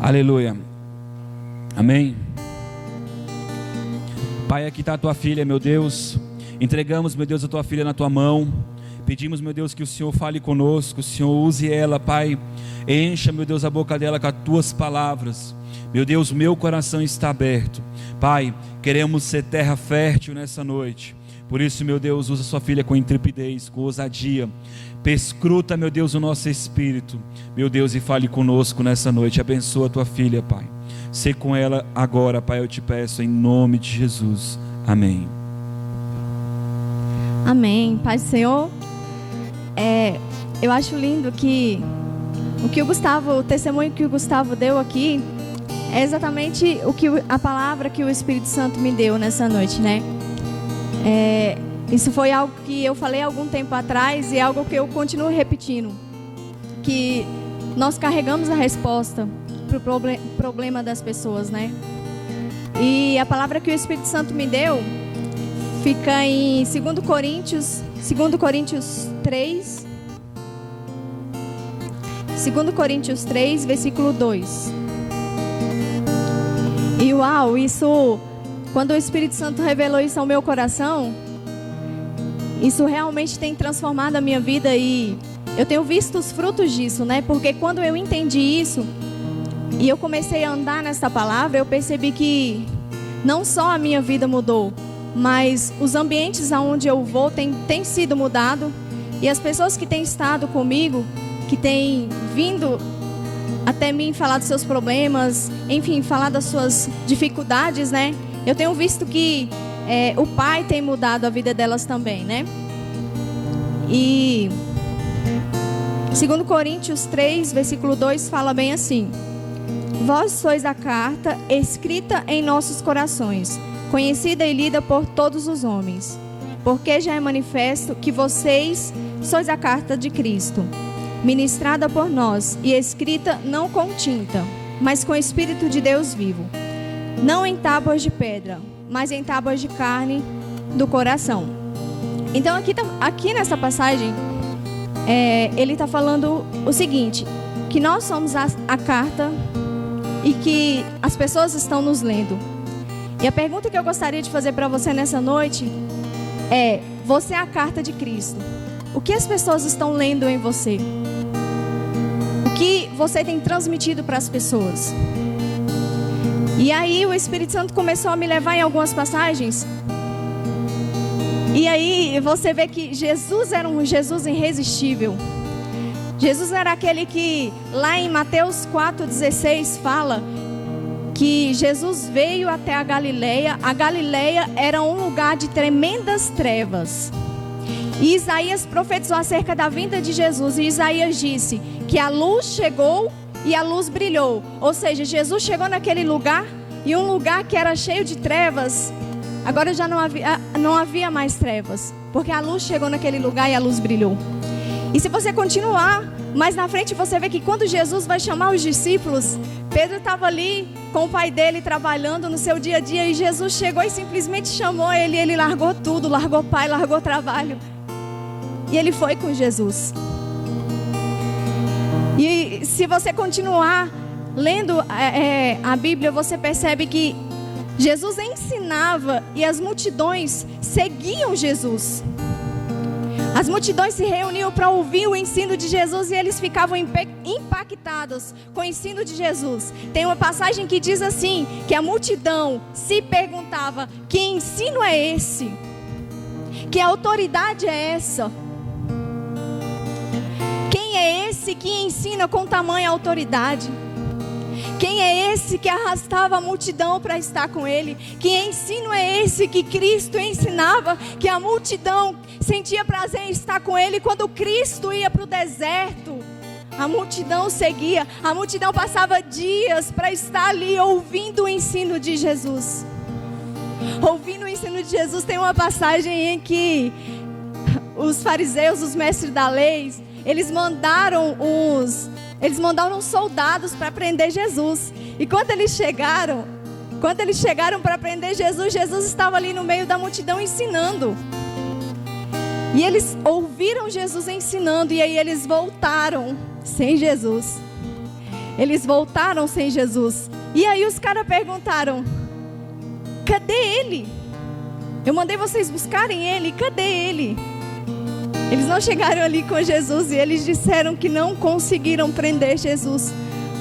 Aleluia. Amém. Pai, aqui está a tua filha, meu Deus. Entregamos, meu Deus, a tua filha na tua mão. Pedimos, meu Deus, que o Senhor fale conosco, o Senhor use ela, Pai. Encha, meu Deus, a boca dela com as tuas palavras. Meu Deus, meu coração está aberto. Pai, queremos ser terra fértil nessa noite. Por isso, meu Deus, usa sua filha com intrepidez, com ousadia. Perscruta, meu Deus, o nosso espírito, meu Deus, e fale conosco nessa noite. Abençoa a tua filha, Pai. Sê com ela agora, Pai, eu te peço, em nome de Jesus. Amém. Amém. Pai do Senhor, eu acho lindo que o testemunho que o Gustavo deu aqui é exatamente a palavra que o Espírito Santo me deu nessa noite, né? Isso foi algo que eu falei há algum tempo atrás e é algo que eu continuo repetindo, que nós carregamos a resposta para o problema das pessoas, né? E a palavra que o Espírito Santo me deu fica em 2 Coríntios 3, 2 Coríntios 3, versículo 2. E uau, isso, quando o Espírito Santo revelou isso ao meu coração, isso realmente tem transformado a minha vida e eu tenho visto os frutos disso, né? Porque quando eu entendi isso e eu comecei a andar nessa palavra, eu percebi que não só a minha vida mudou, mas os ambientes aonde eu vou têm sido mudado e as pessoas que têm estado comigo, que têm vindo até mim falar dos seus problemas, enfim, falar das suas dificuldades, né? Eu tenho visto que o Pai tem mudado a vida delas também, né? E 2 Coríntios 3, versículo 2 fala bem assim: vós sois a carta escrita em nossos corações, conhecida e lida por todos os homens, porque já é manifesto que vocês sois a carta de Cristo, ministrada por nós e escrita não com tinta, mas com o Espírito de Deus vivo, não em tábuas de pedra, mas em tábuas de carne do coração. Então aqui nessa passagem, ele está falando o seguinte, que nós somos a carta e que as pessoas estão nos lendo. E a pergunta que eu gostaria de fazer para você nessa noite é: você é a carta de Cristo? O que as pessoas estão lendo em você? O que você tem transmitido para as pessoas? E aí o Espírito Santo começou a me levar em algumas passagens. E aí você vê que Jesus era um Jesus irresistível. Jesus era aquele que lá em Mateus 4,16 fala que Jesus veio até a Galileia. A Galileia era um lugar de tremendas trevas. E Isaías profetizou acerca da vinda de Jesus. E Isaías disse que a luz chegou e a luz brilhou. Ou seja, Jesus chegou naquele lugar, e um lugar que era cheio de trevas, agora já não havia mais trevas, porque a luz chegou naquele lugar e a luz brilhou. E se você continuar mais na frente, você vê que quando Jesus vai chamar os discípulos, Pedro estava ali com o pai dele trabalhando no seu dia a dia, e Jesus chegou e simplesmente chamou ele. Ele largou tudo, largou o pai, largou o trabalho, e ele foi com Jesus. E se você continuar lendo a Bíblia, você percebe que Jesus ensinava e as multidões seguiam Jesus. As multidões se reuniam para ouvir o ensino de Jesus e eles ficavam impactados com o ensino de Jesus. Tem uma passagem que diz assim, que a multidão se perguntava: que ensino é esse? Que autoridade é essa? Quem é esse que ensina com tamanha autoridade? Quem é esse que arrastava a multidão para estar com ele? Que ensino é esse que Cristo ensinava, que a multidão sentia prazer em estar com ele? Quando Cristo ia para o deserto, a multidão seguia. A multidão passava dias para estar ali ouvindo o ensino de Jesus. Ouvindo o ensino de Jesus. Tem uma passagem em que os fariseus, os mestres da lei, eles mandaram uns soldados para prender Jesus. E quando eles chegaram para prender Jesus, Jesus estava ali no meio da multidão ensinando. E eles ouviram Jesus ensinando, e aí eles voltaram sem Jesus. Eles voltaram sem Jesus. E aí os caras perguntaram: cadê ele? Eu mandei vocês buscarem ele, cadê ele? Eles não chegaram ali com Jesus e eles disseram que não conseguiram prender Jesus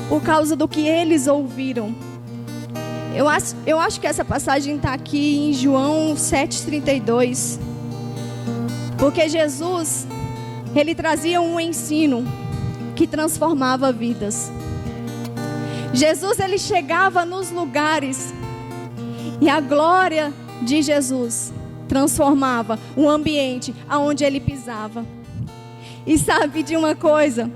por causa do que eles ouviram. Eu acho que essa passagem está aqui em João 7,32. Porque Jesus, ele trazia um ensino que transformava vidas. Jesus, ele chegava nos lugares e a glória de Jesus transformava o ambiente aonde ele pisava. E sabe de uma coisa?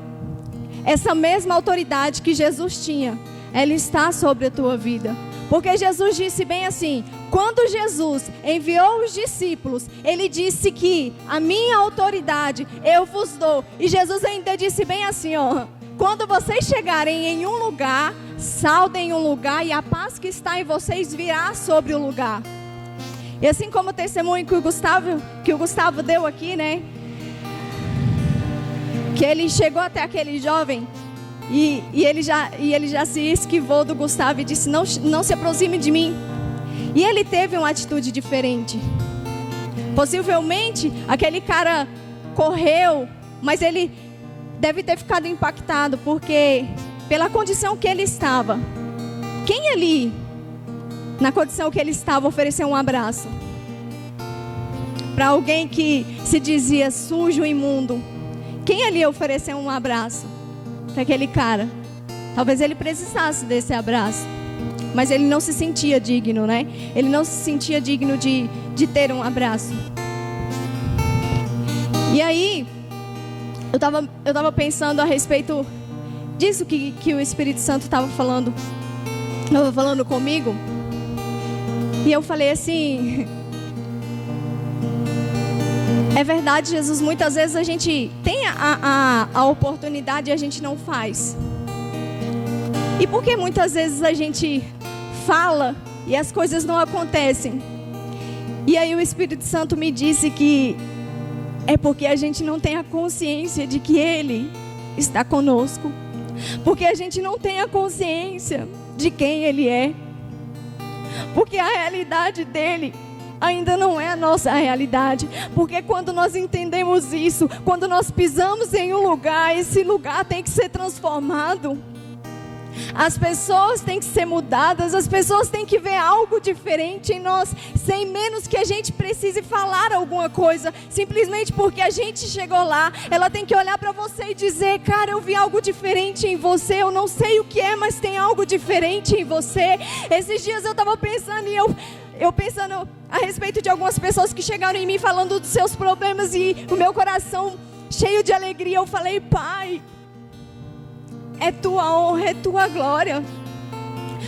Essa mesma autoridade que Jesus tinha, ela está sobre a tua vida. Porque Jesus disse bem assim: quando Jesus enviou os discípulos, ele disse que a minha autoridade eu vos dou. E Jesus ainda disse bem assim, ó: quando vocês chegarem em um lugar, saudem um lugar e a paz que está em vocês virá sobre o lugar. E assim como o testemunho que o Gustavo deu aqui, né? Que ele chegou até aquele jovem e ele já se esquivou do Gustavo e disse: não se aproxime de mim. E ele teve uma atitude diferente. Possivelmente aquele cara correu, mas ele deve ter ficado impactado, porque pela condição que ele estava, quem ali, na condição que ele estava, ofereceu um abraço para alguém que se dizia sujo e imundo? Quem ali ofereceu um abraço para aquele cara? Talvez ele precisasse desse abraço, mas ele não se sentia digno, né? Ele não se sentia digno de ter um abraço. E aí eu tava pensando a respeito disso que o Espírito Santo estava falando comigo. E eu falei assim: é verdade, Jesus, muitas vezes a gente tem a oportunidade e a gente não faz. E por que muitas vezes a gente fala e as coisas não acontecem? E aí o Espírito Santo me disse que é porque a gente não tem a consciência de que Ele está conosco. Porque a gente não tem a consciência de quem Ele é. Porque a realidade dele ainda não é a nossa realidade. Porque quando nós entendemos isso, quando nós pisamos em um lugar, esse lugar tem que ser transformado. As pessoas têm que ser mudadas, as pessoas têm que ver algo diferente em nós, sem menos que a gente precise falar alguma coisa. Simplesmente porque a gente chegou lá, ela tem que olhar para você e dizer: cara, eu vi algo diferente em você, eu não sei o que é, mas tem algo diferente em você. Esses dias eu estava pensando e eu pensando a respeito de algumas pessoas que chegaram em mim falando dos seus problemas, e o meu coração cheio de alegria, eu falei: Pai, é tua honra, é tua glória.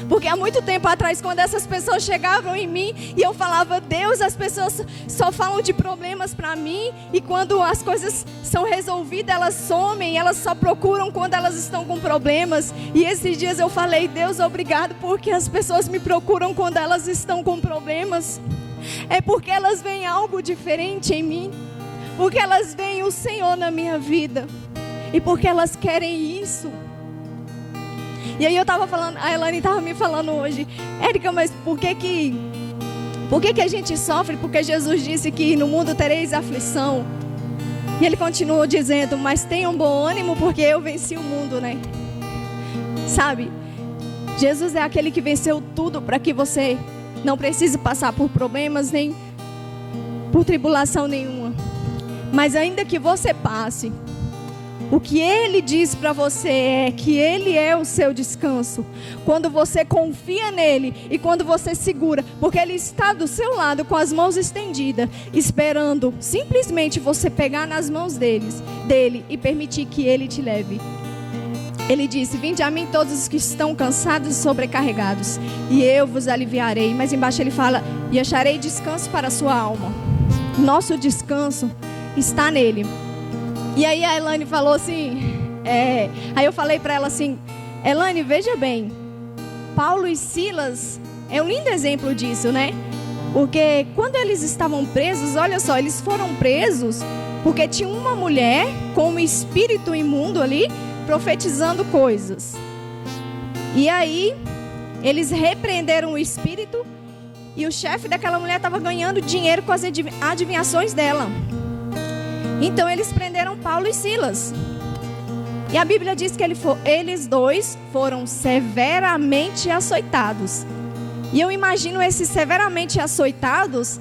Porque há muito tempo atrás, quando essas pessoas chegavam em mim e eu falava: Deus, as pessoas só falam de problemas para mim, e quando as coisas são resolvidas elas somem, elas só procuram quando elas estão com problemas. E esses dias eu falei: Deus, obrigado, porque as pessoas me procuram quando elas estão com problemas. É porque elas veem algo diferente em mim, porque elas veem o Senhor na minha vida, e porque elas querem isso. E aí eu estava falando, a Elaine estava me falando hoje: Érica, mas por que a gente sofre? Porque Jesus disse que no mundo tereis aflição. E ele continuou dizendo: mas tenham bom ânimo, porque eu venci o mundo, né? Sabe, Jesus é aquele que venceu tudo para que você não precise passar por problemas, nem por tribulação nenhuma. Mas ainda que você passe, o que Ele diz para você é que Ele é o seu descanso. Quando você confia nele e quando você segura, porque Ele está do seu lado com as mãos estendidas, esperando simplesmente você pegar nas mãos dele e permitir que Ele te leve. Ele disse: vinde a mim todos os que estão cansados e sobrecarregados, e eu vos aliviarei. Mas embaixo ele fala: e acharei descanso para a sua alma. Nosso descanso está nele. E aí a Elaine falou assim, aí eu falei para ela assim: Elaine, veja bem, Paulo e Silas é um lindo exemplo disso, né? Porque quando eles estavam presos, olha só, eles foram presos porque tinha uma mulher com um espírito imundo ali profetizando coisas. E aí, eles repreenderam o espírito e o chefe daquela mulher estava ganhando dinheiro com as adivinhações dela. Então, eles prenderam Paulo e Silas. E a Bíblia diz que eles dois foram severamente açoitados. E eu imagino esses severamente açoitados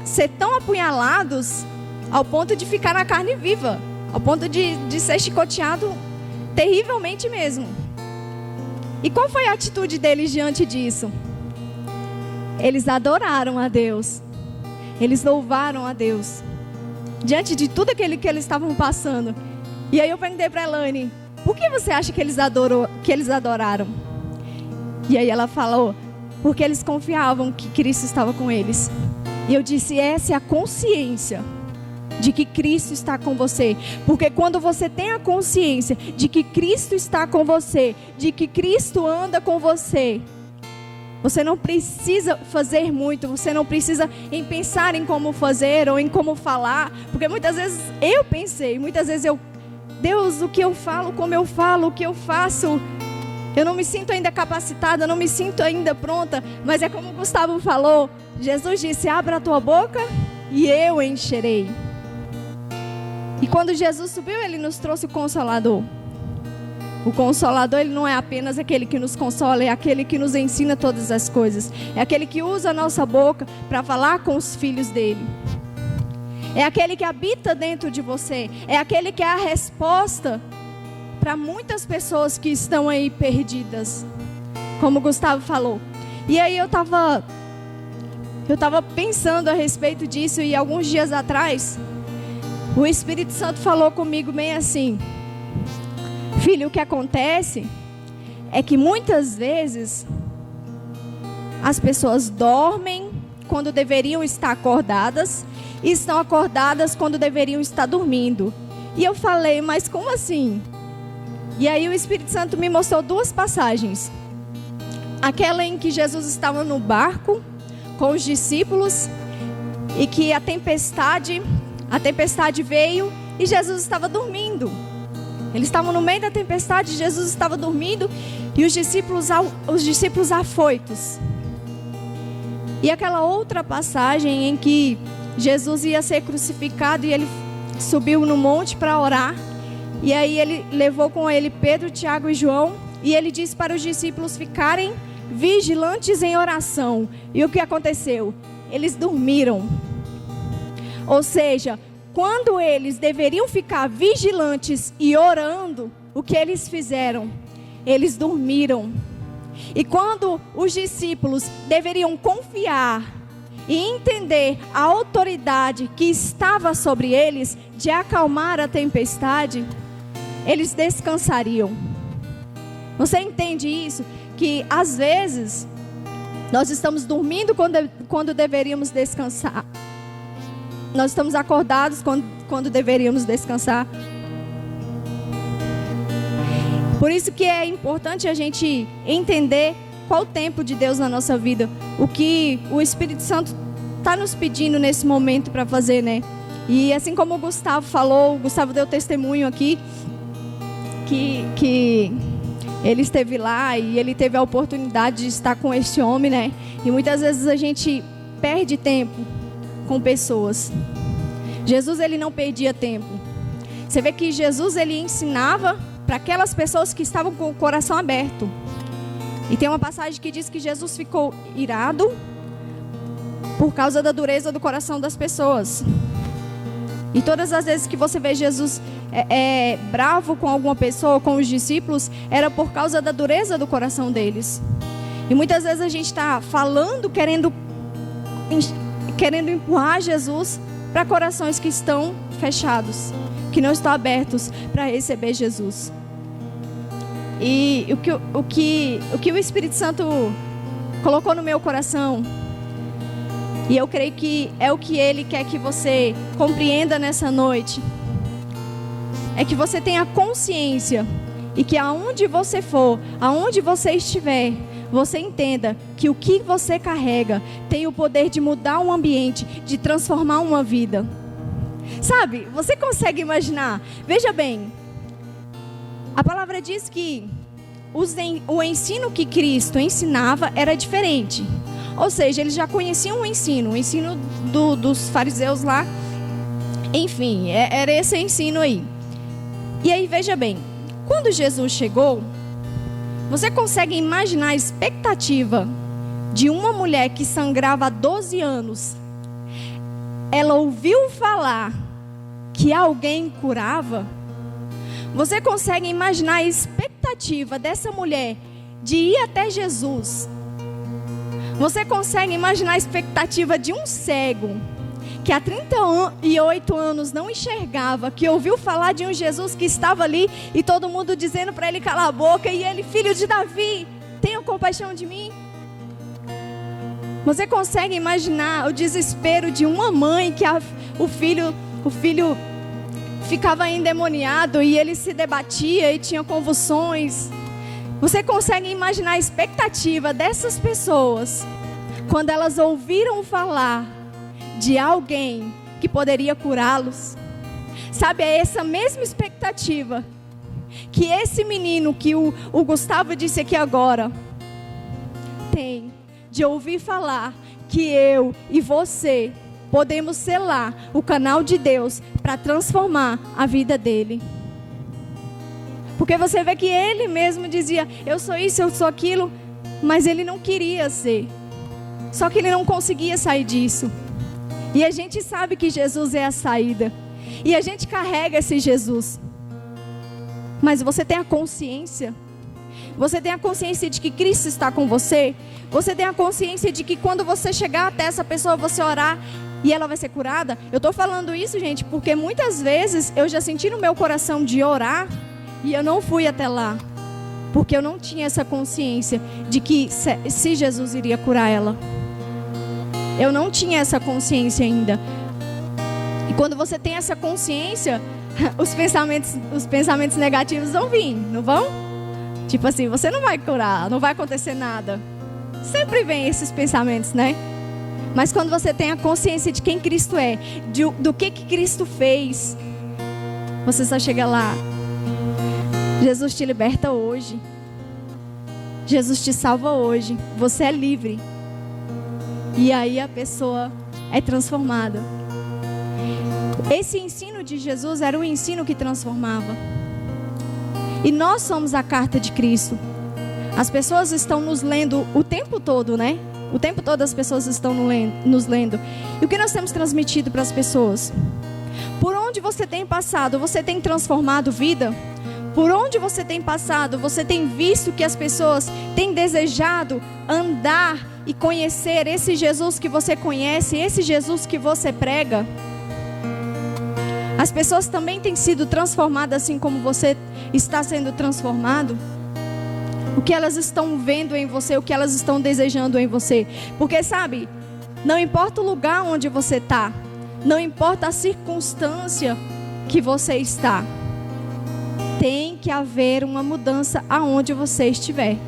ser tão apunhalados ao ponto de ficar na carne viva, ao ponto de ser chicoteado terrivelmente mesmo. E qual foi a atitude deles diante disso? Eles adoraram a Deus. Eles louvaram a Deus. Diante de tudo aquilo que eles estavam passando. E aí eu perguntei para a Elaine, por que você acha que eles adoraram? E aí ela falou, porque eles confiavam que Cristo estava com eles. E eu disse, essa é a consciência de que Cristo está com você. Porque quando você tem a consciência de que Cristo está com você, de que Cristo anda com você, você não precisa fazer muito, você não precisa pensar em como fazer ou em como falar. Porque muitas vezes eu pensei, Deus, o que eu falo, como eu falo, o que eu faço, eu não me sinto ainda capacitada, eu não me sinto ainda pronta. Mas é como o Gustavo falou, Jesus disse, abra a tua boca e eu encherei. E quando Jesus subiu, Ele nos trouxe o Consolador. O Consolador, Ele não é apenas aquele que nos consola, é aquele que nos ensina todas as coisas. É aquele que usa a nossa boca para falar com os filhos dEle. É aquele que habita dentro de você. É aquele que é a resposta para muitas pessoas que estão aí perdidas. Como o Gustavo falou. E aí eu estava pensando a respeito disso. E alguns dias atrás, o Espírito Santo falou comigo bem assim. Filho, o que acontece é que muitas vezes as pessoas dormem quando deveriam estar acordadas e estão acordadas quando deveriam estar dormindo. E eu falei, mas como assim? E aí o Espírito Santo me mostrou duas passagens. Aquela em que Jesus estava no barco com os discípulos e que a tempestade veio e Jesus estava dormindo. Eles estavam no meio da tempestade, Jesus estava dormindo e os discípulos afoitos. E aquela outra passagem em que Jesus ia ser crucificado e ele subiu no monte para orar. E aí ele levou com ele Pedro, Tiago e João. E ele disse para os discípulos ficarem vigilantes em oração. E o que aconteceu? Eles dormiram. Ou seja, quando eles deveriam ficar vigilantes e orando, o que eles fizeram? Eles dormiram. E quando os discípulos deveriam confiar e entender a autoridade que estava sobre eles de acalmar a tempestade, eles descansariam. Você entende isso? Que às vezes nós estamos dormindo quando deveríamos descansar. Nós estamos acordados quando deveríamos descansar. Por isso que é importante a gente entender qual o tempo de Deus na nossa vida. O que o Espírito Santo está nos pedindo nesse momento para fazer, né? E assim como o Gustavo falou, o Gustavo deu testemunho aqui, que ele esteve lá e ele teve a oportunidade de estar com este homem, né? E muitas vezes a gente perde tempo com pessoas. Jesus, ele não perdia tempo. Você vê que Jesus, ele ensinava para aquelas pessoas que estavam com o coração aberto. E tem uma passagem que diz que Jesus ficou irado por causa da dureza do coração das pessoas. E todas as vezes que você vê Jesus bravo com alguma pessoa, com os discípulos, era por causa da dureza do coração deles. E muitas vezes a gente está falando, querendo empurrar Jesus para corações que estão fechados, que não estão abertos para receber Jesus. E o que o Espírito Santo colocou no meu coração, e eu creio que é o que Ele quer que você compreenda nessa noite, é que você tenha consciência e que aonde você for, aonde você estiver, você entenda que o que você carrega tem o poder de mudar um ambiente, de transformar uma vida. Sabe, você consegue imaginar? Veja bem, a palavra diz que o ensino que Cristo ensinava era diferente. Ou seja, eles já conheciam o ensino dos fariseus lá. Enfim, era esse ensino aí. E aí, veja bem, quando Jesus chegou, você consegue imaginar a expectativa de uma mulher que sangrava há 12 anos? Ela ouviu falar que alguém curava? Você consegue imaginar a expectativa dessa mulher de ir até Jesus? Você consegue imaginar a expectativa de um cego que há 38 anos não enxergava, que ouviu falar de um Jesus que estava ali e todo mundo dizendo para ele calar a boca, e ele: filho de Davi, tenha compaixão de mim? Você consegue imaginar o desespero de uma mãe que o filho ficava endemoniado e ele se debatia e tinha convulsões? Você consegue imaginar a expectativa dessas pessoas quando elas ouviram falar de alguém que poderia curá-los? Sabe, é essa mesma expectativa que esse menino que o Gustavo disse aqui agora tem, de ouvir falar que eu e você podemos selar o canal de Deus para transformar a vida dele. Porque você vê que ele mesmo dizia: eu sou isso, eu sou aquilo, mas ele não queria ser. Só que ele não conseguia sair disso. E a gente sabe que Jesus é a saída. E a gente carrega esse Jesus. Mas você tem a consciência? Você tem a consciência de que Cristo está com você? Você tem a consciência de que quando você chegar até essa pessoa, você orar e ela vai ser curada? Eu estou falando isso, gente, porque muitas vezes eu já senti no meu coração de orar e eu não fui até lá, porque eu não tinha essa consciência de que se Jesus iria curar ela. Eu não tinha essa consciência ainda. E quando você tem essa consciência, os pensamentos negativos vão vir, não vão? Tipo assim, você não vai curar, não vai acontecer nada. Sempre vem esses pensamentos, né? Mas quando você tem a consciência de quem Cristo é, do que Cristo fez, você só chega lá. Jesus te liberta hoje. Jesus te salva hoje. Você é livre. E aí a pessoa é transformada. Esse ensino de Jesus era um ensino que transformava. E nós somos a carta de Cristo. As pessoas estão nos lendo o tempo todo, né? O tempo todo as pessoas estão nos lendo. E o que nós temos transmitido para as pessoas? Por onde você tem passado, você tem transformado vida? Por onde você tem passado, você tem visto que as pessoas têm desejado andar e conhecer esse Jesus que você conhece, esse Jesus que você prega? As pessoas também têm sido transformadas assim como você está sendo transformado? O que elas estão vendo em você, o que elas estão desejando em você? Porque sabe, não importa o lugar onde você está, não importa a circunstância que você está, tem que haver uma mudança aonde você estiver.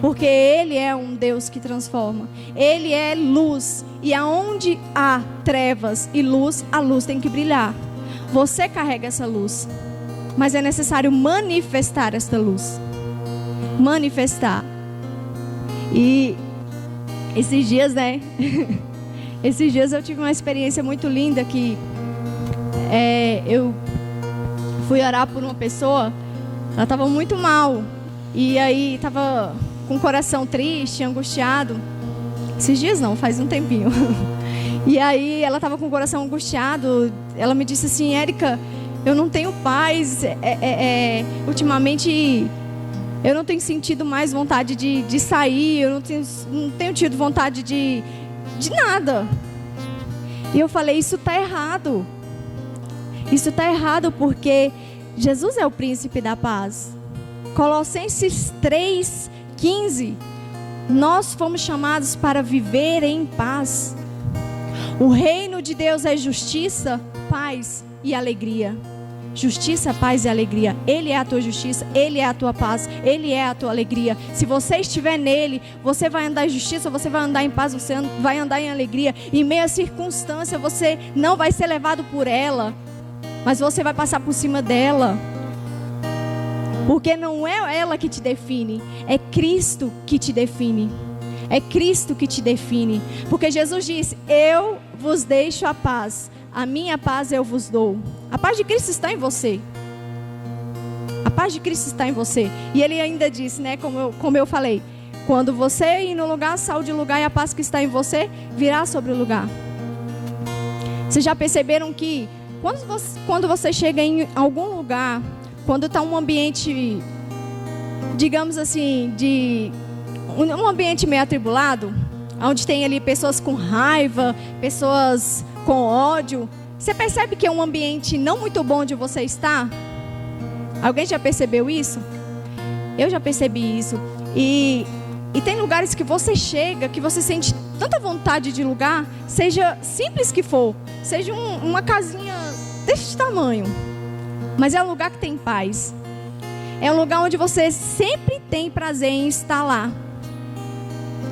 Porque Ele é um Deus que transforma. Ele é luz. E aonde há trevas e luz, a luz tem que brilhar. Você carrega essa luz. Mas é necessário manifestar esta luz. Manifestar. E esses dias, né? Esses dias eu tive uma experiência muito linda que eu fui orar por uma pessoa. Ela estava muito mal. E aí estava com o coração triste, angustiado. Esses dias não, faz um tempinho. E aí ela estava com o coração angustiado. Ela me disse assim: Érica, eu não tenho paz. Ultimamente eu não tenho sentido mais vontade de sair. Eu não tenho tido vontade de nada. E eu falei: isso está errado. Isso está errado porque Jesus é o príncipe da paz. Colossenses 3:15. Nós fomos chamados para viver em paz. O reino de Deus é justiça, paz e alegria. Justiça, paz e alegria. Ele é a tua justiça, Ele é a tua paz, Ele é a tua alegria. Se você estiver nele, você vai andar em justiça, você vai andar em paz, você vai andar em alegria. Em meia circunstância, você não vai ser levado por ela, mas você vai passar por cima dela. Porque não é ela que te define, é Cristo que te define. É Cristo que te define. Porque Jesus disse: eu vos deixo a paz, a minha paz eu vos dou. A paz de Cristo está em você. A paz de Cristo está em você. E ele ainda disse, né, como eu falei, quando você ir no lugar, saia do lugar, e a paz que está em você virá sobre o lugar. Vocês já perceberam que quando você chega em algum lugar, quando está um ambiente, digamos assim, um ambiente meio atribulado, onde tem ali pessoas com raiva, pessoas com ódio, você percebe que é um ambiente não muito bom de você estar? Alguém já percebeu isso? Eu já percebi isso. E tem lugares que você chega, que você sente tanta vontade de lugar, seja simples que for, seja uma casinha desse tamanho, mas é um lugar que tem paz. É um lugar onde você sempre tem prazer em estar lá.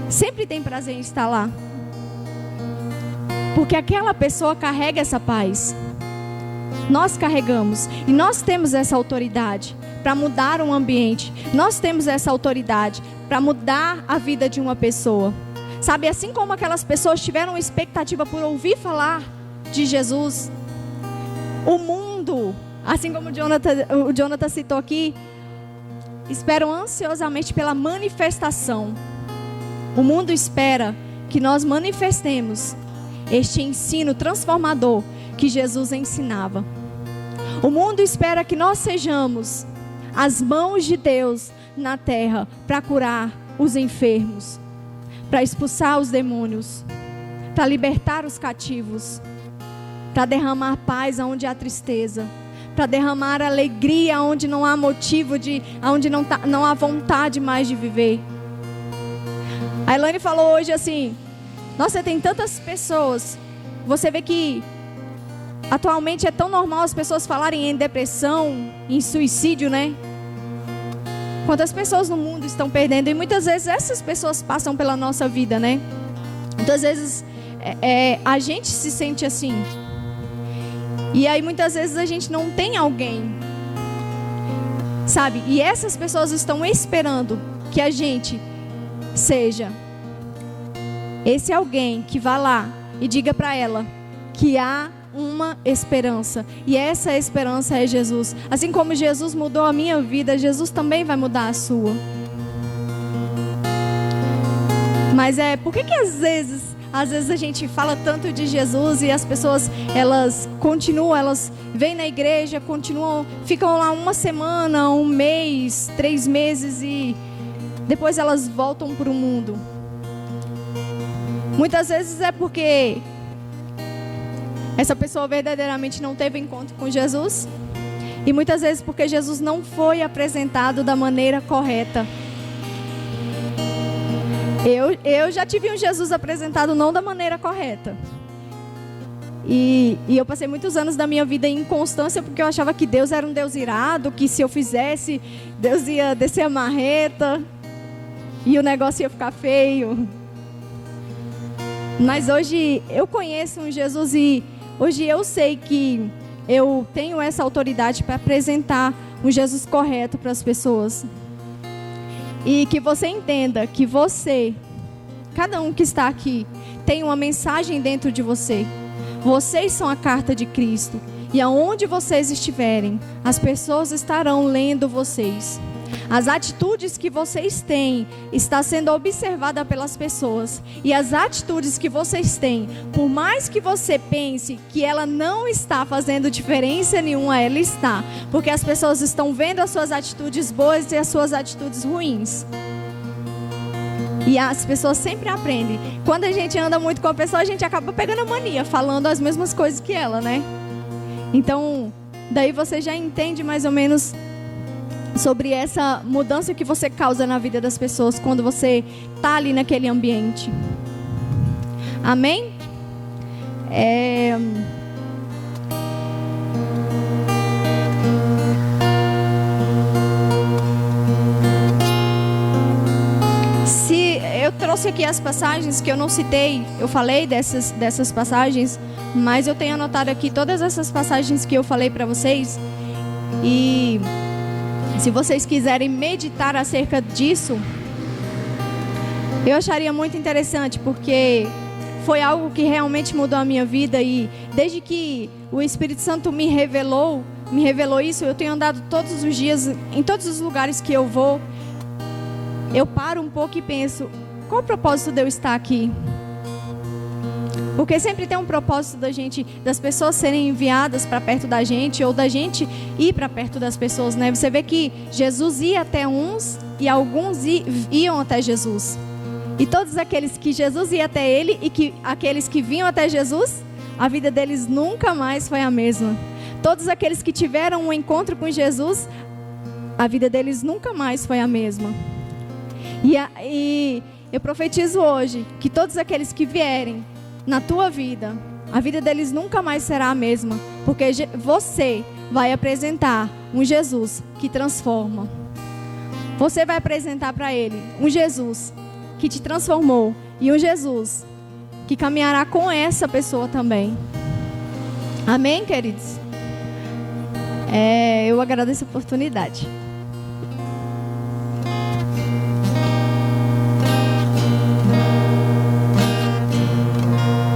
Sempre tem prazer em estar lá. Porque aquela pessoa carrega essa paz. Nós carregamos. E nós temos essa autoridade para mudar um ambiente. Nós temos essa autoridade para mudar a vida de uma pessoa. Sabe, assim como aquelas pessoas tiveram expectativa por ouvir falar de Jesus, o mundo, assim como o Jonathan citou aqui, esperam ansiosamente pela manifestação. O mundo espera que nós manifestemos este ensino transformador que Jesus ensinava. O mundo espera que nós sejamos as mãos de Deus na terra para curar os enfermos, para expulsar os demônios, para libertar os cativos, para derramar paz onde há tristeza, para derramar alegria onde não há motivo onde não há vontade mais de viver. A Elaine falou hoje assim: nossa, tem tantas pessoas. Você vê que atualmente é tão normal as pessoas falarem em depressão, em suicídio, né? Quantas pessoas no mundo estão perdendo. E muitas vezes essas pessoas passam pela nossa vida, né? Muitas vezes a gente se sente assim. E aí muitas vezes a gente não tem alguém, sabe? E essas pessoas estão esperando que a gente seja esse alguém que vá lá e diga para ela que há uma esperança. E essa esperança é Jesus. Assim como Jesus mudou a minha vida, Jesus também vai mudar a sua. Mas por que às vezes a gente fala tanto de Jesus e as pessoas, elas vêm na igreja, ficam lá uma semana, um mês, 3 meses e depois elas voltam para o mundo? Muitas vezes é porque essa pessoa verdadeiramente não teve encontro com Jesus. E muitas vezes porque Jesus não foi apresentado da maneira correta. Eu já tive um Jesus apresentado não da maneira correta. E eu passei muitos anos da minha vida em inconstância, porque eu achava que Deus era um Deus irado, que se eu fizesse, Deus ia descer a marreta e o negócio ia ficar feio. Mas hoje eu conheço um Jesus e hoje eu sei que eu tenho essa autoridade para apresentar um Jesus correto para as pessoas. E que você entenda que você, cada um que está aqui, tem uma mensagem dentro de você. Vocês são a carta de Cristo. E aonde vocês estiverem, as pessoas estarão lendo vocês. As atitudes que vocês têm está sendo observada pelas pessoas. E as atitudes que vocês têm, por mais que você pense que ela não está fazendo diferença nenhuma, ela está. Porque as pessoas estão vendo as suas atitudes boas e as suas atitudes ruins. E as pessoas sempre aprendem. Quando a gente anda muito com a pessoa, a gente acaba pegando a mania, falando as mesmas coisas que ela, né? Então, daí você já entende mais ou menos sobre essa mudança que você causa na vida das pessoas quando você está ali naquele ambiente. Amém? Eu trouxe aqui as passagens que eu não citei, eu falei dessas passagens, mas eu tenho anotado aqui todas essas passagens que eu falei para vocês. E Se vocês quiserem meditar acerca disso, eu acharia muito interessante, porque foi algo que realmente mudou a minha vida. E desde que o Espírito Santo me revelou isso, eu tenho andado todos os dias, em todos os lugares que eu vou, eu paro um pouco e penso, qual o propósito de eu estar aqui? Porque sempre tem um propósito das pessoas serem enviadas para perto da gente, ou da gente ir para perto das pessoas, né? Você vê que Jesus ia até uns e alguns iam até Jesus. E todos aqueles que Jesus ia até ele e que aqueles que vinham até Jesus, a vida deles nunca mais foi a mesma. Todos aqueles que tiveram um encontro com Jesus, a vida deles nunca mais foi a mesma. E eu profetizo hoje que todos aqueles que vierem na tua vida, a vida deles nunca mais será a mesma, porque você vai apresentar um Jesus que transforma. Você vai apresentar para ele um Jesus que te transformou e um Jesus que caminhará com essa pessoa também. Amém, queridos? Eu agradeço a oportunidade.